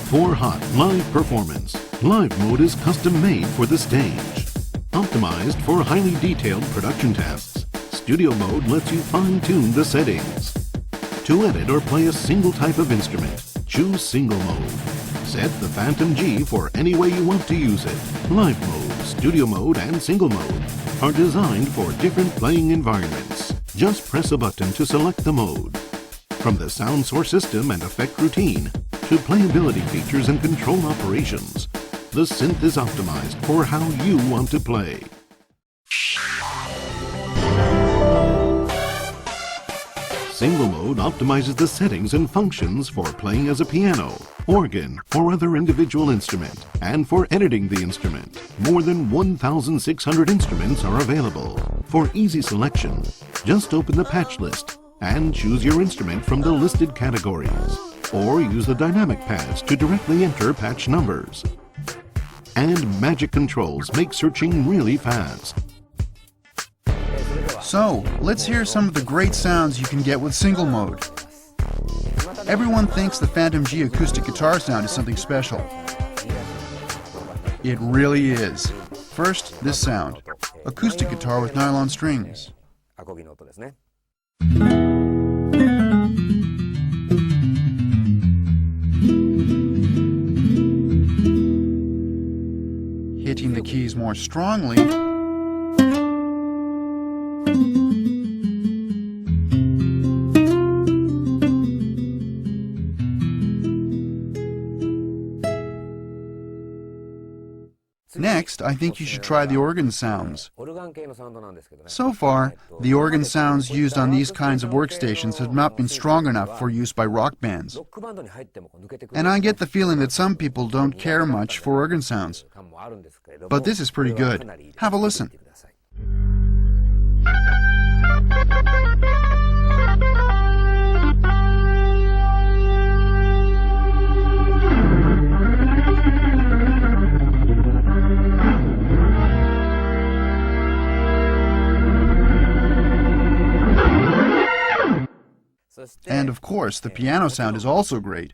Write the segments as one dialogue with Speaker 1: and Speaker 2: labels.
Speaker 1: For hot live performance, Live Mode is custom-made for the stage. Optimized for highly detailed production tasks, Studio Mode lets you fine-tune the settings. To edit or play a single type of instrument, choose Single Mode. Set the Fantom-G for any way you want to use it. Live Mode, Studio Mode, and Single Mode are designed for different playing environments. Just press a button to select the mode. From the sound source system and effect routine to playability features and control operations, the synth is optimized for how you want to play. Single Mode optimizes the settings and functions for playing as a piano, organ, or other individual instrument, and for editing the instrument. More than 1,600 instruments are available. For easy selection, just open the patch list and choose your instrument from the listed categories, or use the dynamic pads to directly enter patch numbers. And magic controls make searching really fast.
Speaker 2: So, let's hear some of the great sounds you can get with Single Mode. Everyone thinks the Fantom-G acoustic guitar sound is something special. It really is. First, this sound. Acoustic guitar with nylon strings. Hitting the keys more strongly. Next, I think you should try the organ sounds. So far, the organ sounds used on these kinds of workstations have not been strong enough for use by rock bands. And I get the feeling that some people don't care much for organ sounds. But this is pretty good. Have a listen. And of course, the piano sound is also great.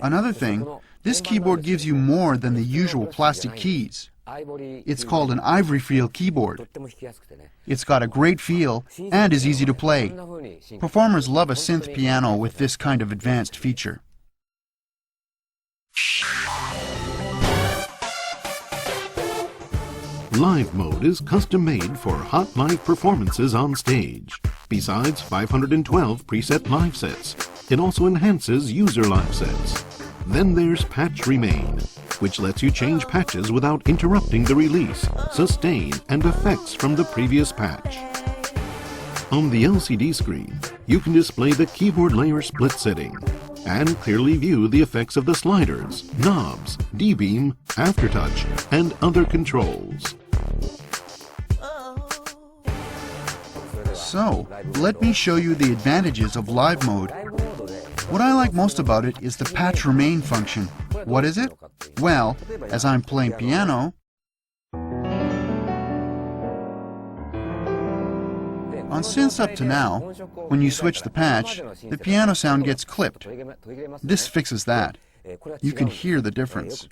Speaker 2: Another thing, this keyboard gives you more than the usual plastic keys. It's called an ivory feel keyboard. It's got a great feel and is easy to play. Performers love a synth piano with this kind of advanced feature.
Speaker 1: Live Mode is custom-made for hot live performances on stage. Besides 512 preset live sets, it also enhances user live sets. Then there's Patch Remain, which lets you change patches without interrupting the release, sustain, and effects from the previous patch. On the LCD screen, you can display the keyboard layer split setting and clearly view the effects of the sliders, knobs, D-beam, aftertouch, and other controls.
Speaker 2: So, let me show you the advantages of Live Mode. What I like most about it is the Patch Remain function. What is it? Well, as I'm playing piano, on synths up to now, when you switch the patch, the piano sound gets clipped. This fixes that. You can hear the difference.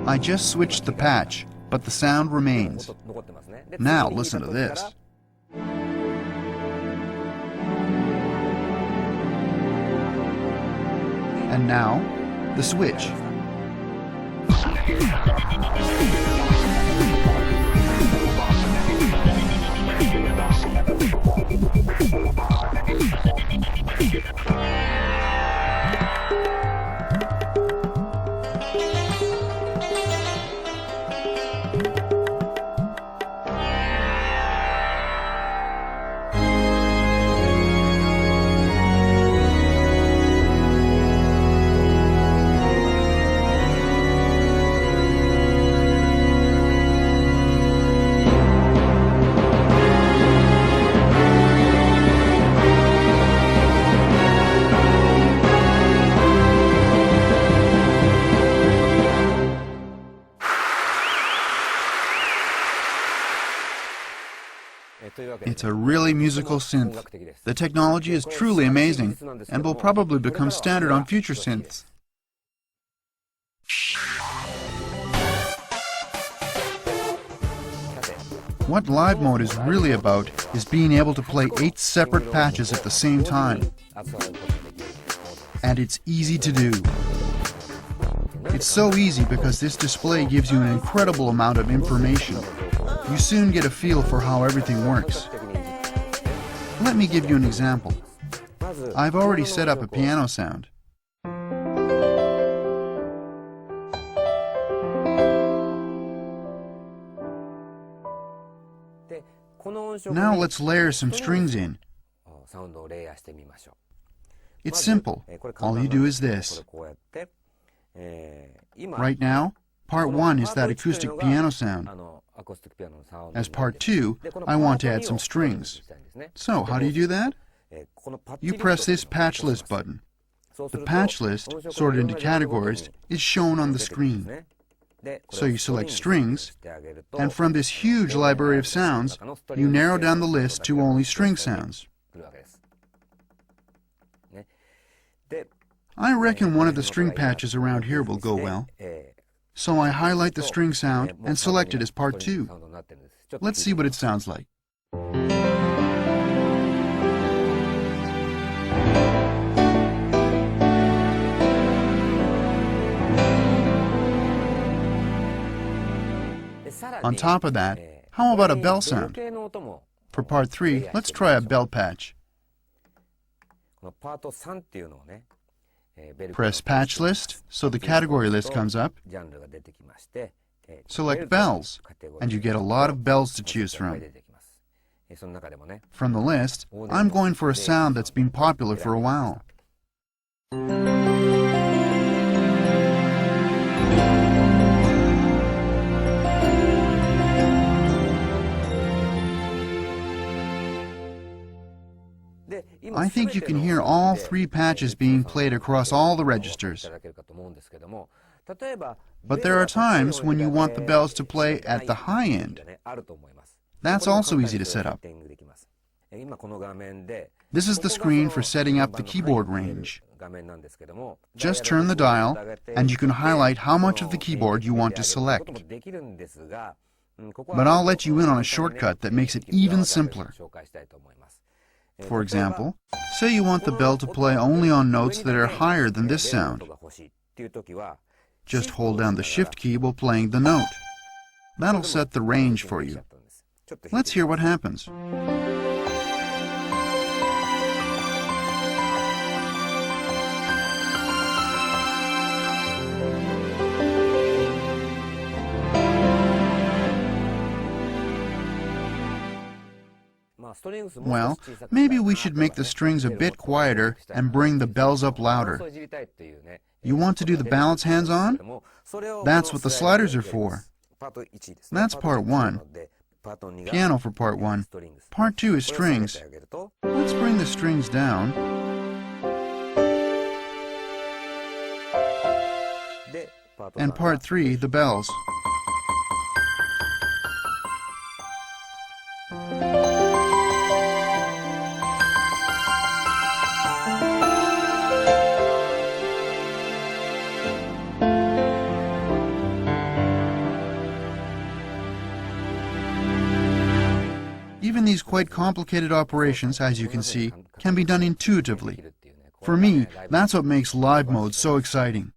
Speaker 2: I just switched the patch, but the sound remains. Now listen to this. And now, the switch. musical synth. The technology is truly amazing and will probably become standard on future synths. What live mode is really about is being able to play 8 separate patches at the same time. And it's easy to do. It's so easy because this display gives you an incredible amount of information. You soon get a feel for how everything works. Let me give you an example. I've already set up a piano sound. Now let's layer some strings in. It's simple. All you do is this. Right now, part 1 is that acoustic piano sound. As part 2, I want to add some strings. So, how do you do that? You press this patch list button. The patch list, sorted into categories, is shown on the screen. So you select strings, and from this huge library of sounds, you narrow down the list to only string sounds. I reckon one of the string patches around here will go well. So I highlight the string sound and select it as part 2. Let's see what it sounds like. On top of that, how about a bell sound? For part 3, let's try a bell patch. Press patch list, so the category list comes up. Select bells, and you get a lot of bells to choose from. From the list, I'm going for a sound that's been popular for a while. I think you can hear all 3 patches being played across all the registers. But there are times when you want the bells to play at the high end. That's also easy to set up. This is the screen for setting up the keyboard range. Just turn the dial, and you can highlight how much of the keyboard you want to select. But I'll let you in on a shortcut that makes it even simpler. For example, say you want the bell to play only on notes that are higher than this sound. Just hold down the Shift key while playing the note. That'll set the range for you. Let's hear what happens. Well, maybe we should make the strings a bit quieter and bring the bells up louder. You want to do the balance hands-on? That's what the sliders are for. That's part 1. Piano for part 1. Part 2 is strings. Let's bring the strings down. And part 3, the bells. Even these quite complicated operations, as you can see, can be done intuitively. For me, that's what makes live mode so exciting.